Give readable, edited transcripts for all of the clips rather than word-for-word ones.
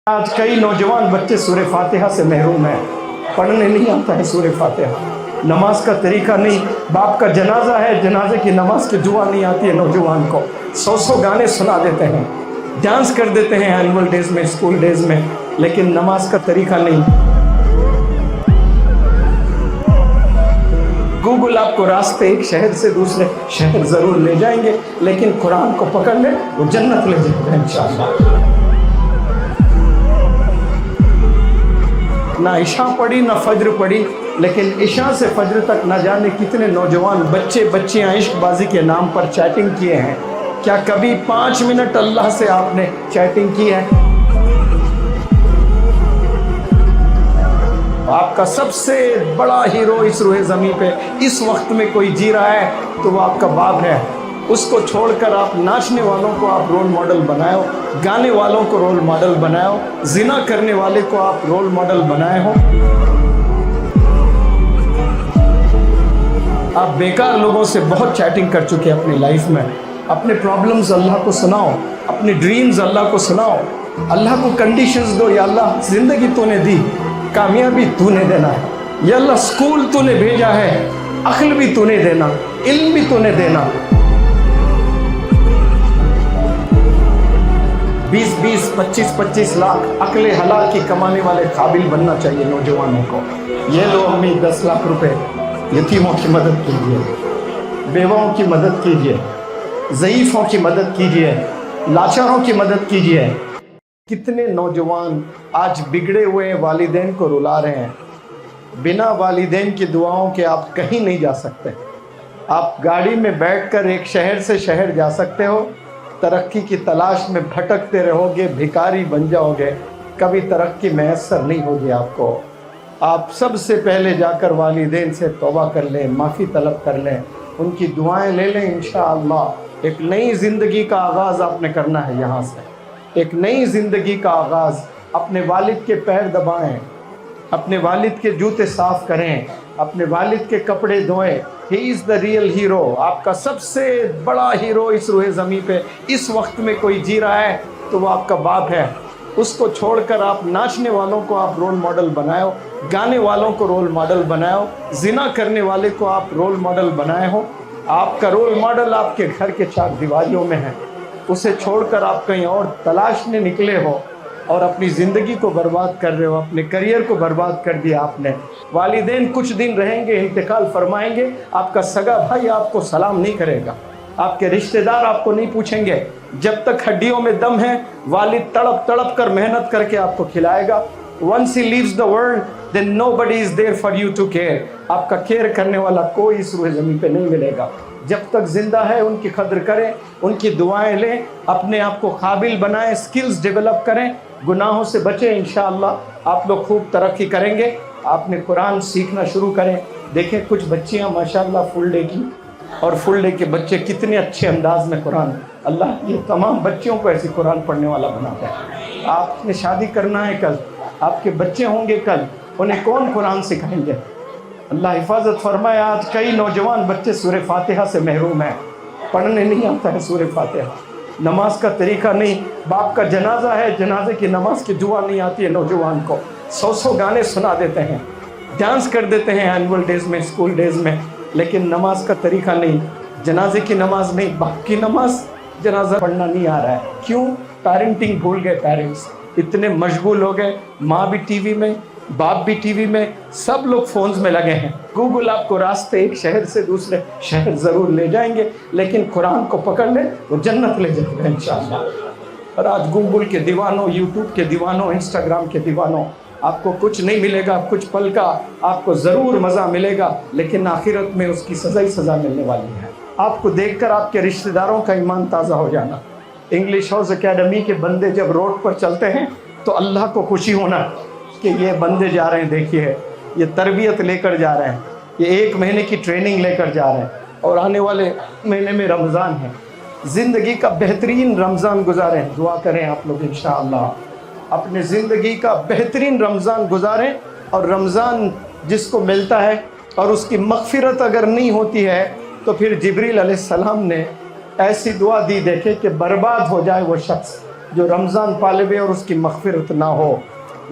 आज कई नौजवान बच्चे सूरह फातिहा से महरूम हैं, पढ़ने नहीं आता है सूरह फातिहा, नमाज का तरीका नहीं, बाप का जनाजा है, जनाजे की नमाज की दुआ नहीं आती है नौजवान को, 100 गाने सुना देते हैं, डांस कर देते हैं एनुअल डेज में, स्कूल डेज में, लेकिन नमाज का तरीका नहीं। गूगल आपको रास्ते एक शहर से दूसरे शहर जरूर ले जाएंगे, लेकिन कुरान को पकड़ ले वो जन्नत ले जाएगा इंशाअल्लाह। ना इशा पढ़ी ना फज्र पढ़ी, लेकिन इशा से फज्र तक ना जाने कितने नौजवान बच्चे बच्चियां इश्कबाजी के नाम पर चैटिंग किए हैं। क्या कभी 5 मिनट अल्लाह से आपने चैटिंग की है? आपका सबसे बड़ा हीरो इस रूह ज़मीं पे इस वक्त में कोई जी रहा है तो वो आपका बाप है। उसको छोड़कर आप नाचने वालों को आप रोल मॉडल बनाओ, गाने वालों को रोल मॉडल बनाओ, जिना करने वाले को आप रोल मॉडल बनाए हो। आप बेकार लोगों से बहुत चैटिंग कर चुके हैं अपनी लाइफ में। अपने प्रॉब्लम्स अल्लाह को सुनाओ, अपनी ड्रीम्स अल्लाह को सुनाओ, अल्लाह को कंडीशंस दो। या अल्लाह जिंदगी तूने दी, कामयाबी तूने देना है। या अल्लाह स्कूल तूने भेजा है, अक्ल भी तूने देना, इल्म भी तूने देना। 20-20, 25-25 लाख अकले हलाल की कमाने वाले काबिल बनना चाहिए नौजवानों को। ये लो अम्मी 10 लाख रुपए, यतीमों की मदद कीजिए, बेवाओं की मदद कीजिए, ज़ईफ़ों की मदद कीजिए, लाचारों की मदद कीजिए। कितने नौजवान आज बिगड़े हुए वालिदैन को रुला रहे हैं। बिना वालिदैन की दुआओं के आप कहीं नहीं जा सकते। आप गाड़ी में बैठकर एक शहर से शहर जा सकते हो, तरक्की की तलाश में भटकते रहोगे, भिखारी बन जाओगे, कभी तरक्की मैसर नहीं होगी आपको। आप सबसे पहले जाकर वालिदैन से तौबा कर लें, माफ़ी तलब कर लें, उनकी दुआएं ले लें। इंशाअल्लाह एक नई ज़िंदगी का आगाज़ आपने करना है। यहाँ से एक नई ज़िंदगी का आगाज़। अपने वालिद के पैर दबाएं, अपने वालिद के जूते साफ़ करें, अपने वालिद के कपड़े धोएं। He is the real hero. आपका सबसे बड़ा हीरो इस रूह ज़मीं पे इस वक्त में कोई जी रहा है तो वो आपका बाप है। उसको छोड़कर आप नाचने वालों को आप रोल मॉडल बनाओ, गाने वालों को रोल मॉडल बनाओ, जिना करने वाले को आप रोल मॉडल बनाए हो। आपका रोल मॉडल आपके घर के 4 दीवारियों में है, उसे छोड़कर आप कहीं और तलाशने निकले हो और अपनी ज़िंदगी को बर्बाद कर रहे हो, अपने करियर को बर्बाद कर दिया आपने। वालिदैन कुछ दिन रहेंगे, इंतकाल फरमाएंगे, आपका सगा भाई आपको सलाम नहीं करेगा, आपके रिश्तेदार आपको नहीं पूछेंगे। जब तक हड्डियों में दम है, वालिद तड़प तड़प कर मेहनत करके आपको खिलाएगा। Once he leaves the world, then nobody is there for you to care. आपका केयर करने वाला कोई इस रूह ज़मीन पे नहीं मिलेगा। जब तक जिंदा है उनकी कद्र करें, उनकी दुआएं लें, अपने आप को काबिल बनाएं, स्किल्स डेवलप करें, गुनाहों से बचें। इंशाअल्लाह आप लोग खूब तरक्की करेंगे। आपने कुरान सीखना शुरू करें। देखें कुछ बच्चियां माशाअल्लाह फुल डे की, और फुल डे के बच्चे कितने अच्छे अंदाज में कुरान, अल्लाह ये तमाम बच्चियों को ऐसे कुरान पढ़ने वाला बनाता है। आपने शादी करना है कल, आपके बच्चे होंगे कल, उन्हें कौन कुरान सिखाएंगे? अल्लाह हिफाजत फरमाए। आज कई नौजवान बच्चे सूरह फातिहा से महरूम हैं, पढ़ने नहीं आता है सूरह फातिहा, नमाज का तरीका नहीं, बाप का जनाजा है, जनाजे की नमाज की दुआ नहीं आती है नौजवान को, 100 गाने सुना देते हैं, डांस कर देते हैं एनुअल डेज में, स्कूल डेज में, लेकिन नमाज का तरीका नहीं, जनाजे की नमाज नहीं, बाप की नमाज, जनाजा पढ़ना नहीं आ रहा है। क्यों? पेरेंटिंग भूल गए। पेरेंट्स इतने मशगूल हो गए, माँ भी टीवी में, बाप भी टीवी में, सब लोग फोन्स में लगे हैं। गूगल आपको रास्ते एक शहर से दूसरे शहर ज़रूर ले जाएंगे, लेकिन कुरान को पकड़ ले वो जन्नत ले जाएगा इंशाअल्लाह। और आज गूगल के दीवानों, यूट्यूब के दीवानों, इंस्टाग्राम के दीवानों, आपको कुछ नहीं मिलेगा, कुछ पल का आपको ज़रूर मज़ा मिलेगा, लेकिन आखिरत में उसकी सज़ा ही सज़ा मिलने वाली है। आपको देखकर आपके रिश्तेदारों का ईमान ताज़ा हो जाना। इंग्लिश हाउस एकेडमी के बंदे जब रोड पर चलते हैं तो अल्लाह को खुशी होना कि ये बंदे जा रहे हैं, देखिए ये तरबियत लेकर जा रहे हैं, ये 1 महीने की ट्रेनिंग लेकर जा रहे हैं, और आने वाले महीने में रमज़ान है। ज़िंदगी का बेहतरीन रमज़ान गुजारें। दुआ करें आप लोग इंशाअल्लाह अपने ज़िंदगी का बेहतरीन रमज़ान गुजारें। और रमज़ान जिसको मिलता है और उसकी मग़फ़िरत अगर नहीं होती है तो फिर जिब्रील अलैहिस्सलाम ने ऐसी दुआ दी, देखे कि बर्बाद हो जाए वो शख्स جو رمضان پالے ہوئے اور اس کی مغفرت نہ ہو.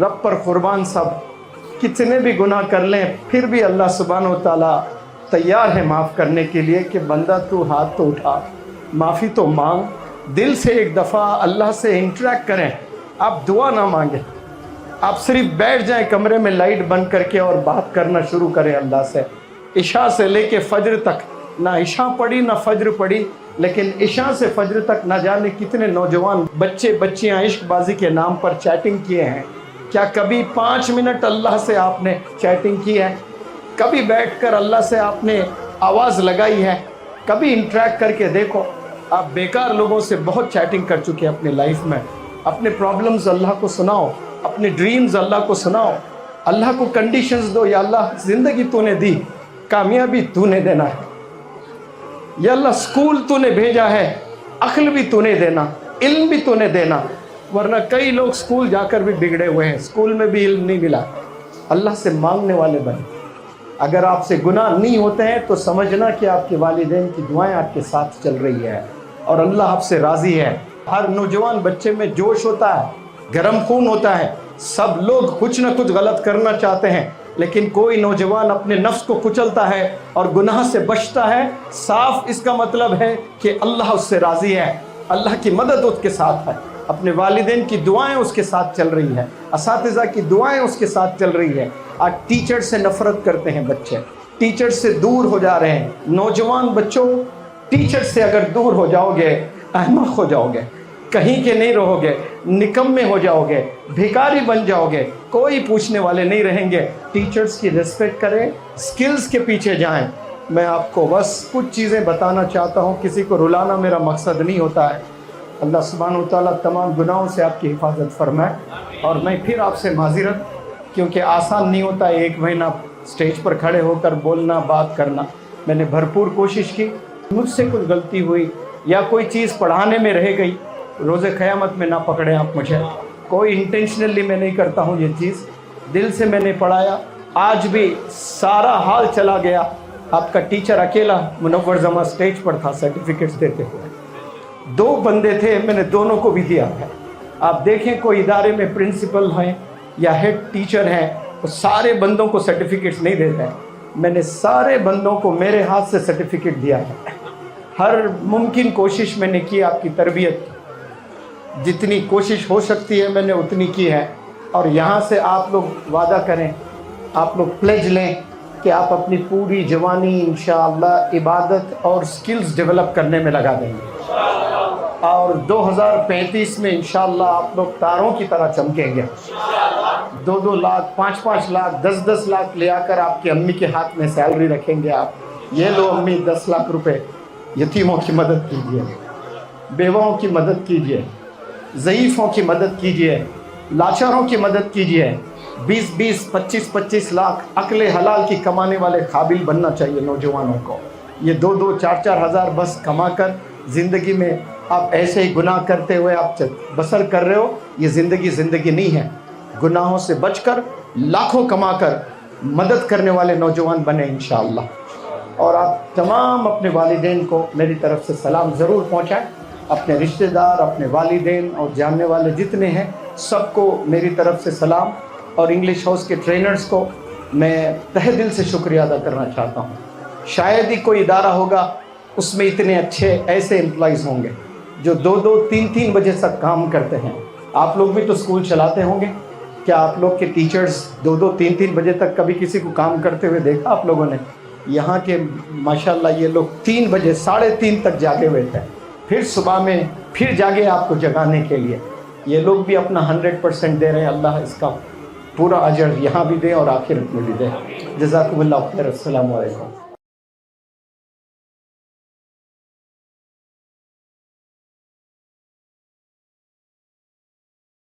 رب پر قربان صاحب کتنے بھی گناہ کر لیں پھر بھی اللہ سبحانہ و تعالیٰ تیار ہے معاف کرنے کے لیے کہ بندہ تو ہاتھ تو اٹھا, معافی تو مانگ, دل سے ایک دفعہ اللہ سے انٹریکٹ کریں. آپ دعا نہ مانگیں, آپ صرف بیٹھ جائیں کمرے میں لائٹ بند کر کے اور بات کرنا شروع کریں اللہ سے. عشاء سے لے کے فجر تک, نہ عشاء پڑھی نہ فجر پڑھی, لیکن عشاء سے فجر تک نہ جانے کتنے نوجوان بچے بچیاں عشق بازی کے نام پر چیٹنگ کیے ہیں. کیا کبھی 5 منٹ اللہ سے آپ نے چیٹنگ کی ہے؟ کبھی بیٹھ کر اللہ سے آپ نے آواز لگائی ہے؟ کبھی انٹریکٹ کر کے دیکھو. آپ بیکار لوگوں سے بہت چیٹنگ کر چکے ہیں اپنی لائف میں. اپنے پرابلمز اللہ کو سناؤ, اپنے ڈریمز اللہ کو سناؤ, اللہ کو کنڈیشنز دو. یا اللہ زندگی تو نے دی, کامیابی تو نے دینا ہے. یا اللہ اسکول تو نے بھیجا ہے, عقل بھی تو نے دینا, علم بھی تو نے دینا. ورنہ کئی لوگ اسکول جا کر بھی بگڑے ہوئے ہیں, اسکول میں بھی علم نہیں ملا. اللہ سے مانگنے والے بنے. اگر آپ سے گناہ نہیں ہوتے ہیں تو سمجھنا کہ آپ کے والدین کی دعائیں آپ کے ساتھ چل رہی ہے اور اللہ آپ سے راضی ہے. ہر نوجوان بچے میں جوش ہوتا ہے, گرم خون ہوتا ہے. سب لوگ کچھ نہ کچھ غلط کرنا چاہتے ہیں, لیکن کوئی نوجوان اپنے نفس کو کچلتا ہے اور گناہ سے بچتا ہے. صاف اس کا مطلب ہے کہ اللہ اس سے راضی ہے, اللہ کی مدد اس کے ساتھ ہے, اپنے والدین کی دعائیں اس کے ساتھ چل رہی ہیں, اساتذہ کی دعائیں اس کے ساتھ چل رہی ہیں. آج ٹیچر سے نفرت کرتے ہیں بچے, ٹیچر سے دور ہو جا رہے ہیں. نوجوان بچوں, ٹیچر سے اگر دور ہو جاؤ گے احمق ہو جاؤ گے, کہیں کے نہیں رہو گے, نکمے ہو جاؤ گے, بھیکاری بن جاؤ گے, کوئی پوچھنے والے نہیں رہیں گے. ٹیچرز کی ریسپیکٹ کریں, سکلز کے پیچھے جائیں. میں آپ کو بس کچھ چیزیں بتانا چاہتا ہوں, کسی کو رلانا میرا مقصد نہیں ہوتا ہے. اللہ سبحانہ و تعالیٰ تمام گناہوں سے آپ کی حفاظت فرمائے. اور میں پھر آپ سے معذرت, کیونکہ آسان نہیں ہوتا 1 مہینہ سٹیج پر کھڑے ہو کر بولنا, بات کرنا. میں نے بھرپور کوشش کی, مجھ سے کچھ غلطی ہوئی یا کوئی چیز پڑھانے میں رہ گئی, روز قیامت میں نہ پکڑیں آپ مجھے. کوئی انٹینشنلی میں نہیں کرتا ہوں یہ چیز, دل سے میں نے پڑھایا. آج بھی سارا حال چلا گیا. آپ کا ٹیچر اکیلا منور جمع سٹیج پر تھا سرٹیفکیٹس دیتے ہوئے. 2 بندے تھے, میں نے دونوں کو بھی دیا ہے. آپ دیکھیں کوئی ادارے میں پرنسپل ہیں یا ہیڈ ٹیچر ہیں, وہ سارے بندوں کو سرٹیفکیٹس نہیں دیتے ہیں. میں نے سارے بندوں کو میرے ہاتھ سے سرٹیفکیٹ دیا ہے. ہر ممکن کوشش میں نے کی آپ کی تربیت کی, جتنی کوشش ہو سکتی ہے میں نے اتنی کی ہے. اور یہاں سے آپ لوگ وعدہ کریں, آپ لوگ پلیج لیں کہ آپ اپنی پوری جوانی انشاءاللہ عبادت اور سکلز ڈیولپ کرنے میں لگا دیں گے. اور 2035 میں انشاءاللہ آپ لوگ تاروں کی طرح چمکیں گے. 2-2 لاکھ, 5-5 لاکھ, 10-10 لاکھ لے آ کر آپ کی امی کے ہاتھ میں سیلری رکھیں گے. آپ یہ لو امی 10 لاکھ روپے, یتیموں کی مدد کیجیے, بیواؤں کی مدد کیجیے, ضعیفوں کی مدد کیجیے, لاچاروں کی مدد کیجیے. 20-20, 25-25 لاکھ عقل حلال کی کمانے والے قابل بننا چاہیے نوجوانوں کو. یہ 2-2, 4-4 ہزار بس کما کر زندگی میں آپ ایسے ہی گناہ کرتے ہوئے آپ بسر کر رہے ہو, یہ زندگی نہیں ہے. گناہوں سے بچ کر لاکھوں کما کر مدد کرنے والے نوجوان بنے انشاءاللہ. اور آپ تمام اپنے والدین کو میری طرف سے سلام ضرور پہنچائیں. اپنے رشتہ دار, اپنے والدین اور جاننے والے جتنے ہیں سب کو میری طرف سے سلام. اور انگلش ہاؤس کے ٹرینرز کو میں تہہ دل سے شکریہ ادا کرنا چاہتا ہوں. شاید ہی کوئی ادارہ ہوگا اس میں اتنے اچھے ایسے امپلائیز ہوں گے جو 2-2, 3-3 بجے تک کام کرتے ہیں. آپ لوگ بھی تو اسکول چلاتے ہوں گے, کیا آپ لوگ کے ٹیچرز 2-2, 3-3 بجے تک کبھی کسی کو کام کرتے ہوئے دیکھا آپ لوگوں نے؟ یہاں کے ماشاءاللہ یہ لوگ 3 بجے, 3:30 تک جاگے ہوئے تھے, پھر صبح میں پھر جاگے آپ کو جگانے کے لیے. یہ لوگ بھی اپنا 100% دے رہے ہیں. اللہ اس کا پورا اجر یہاں بھی دے اور آخرت میں بھی دے. جزاکم اللہ خیر. السلام علیکم.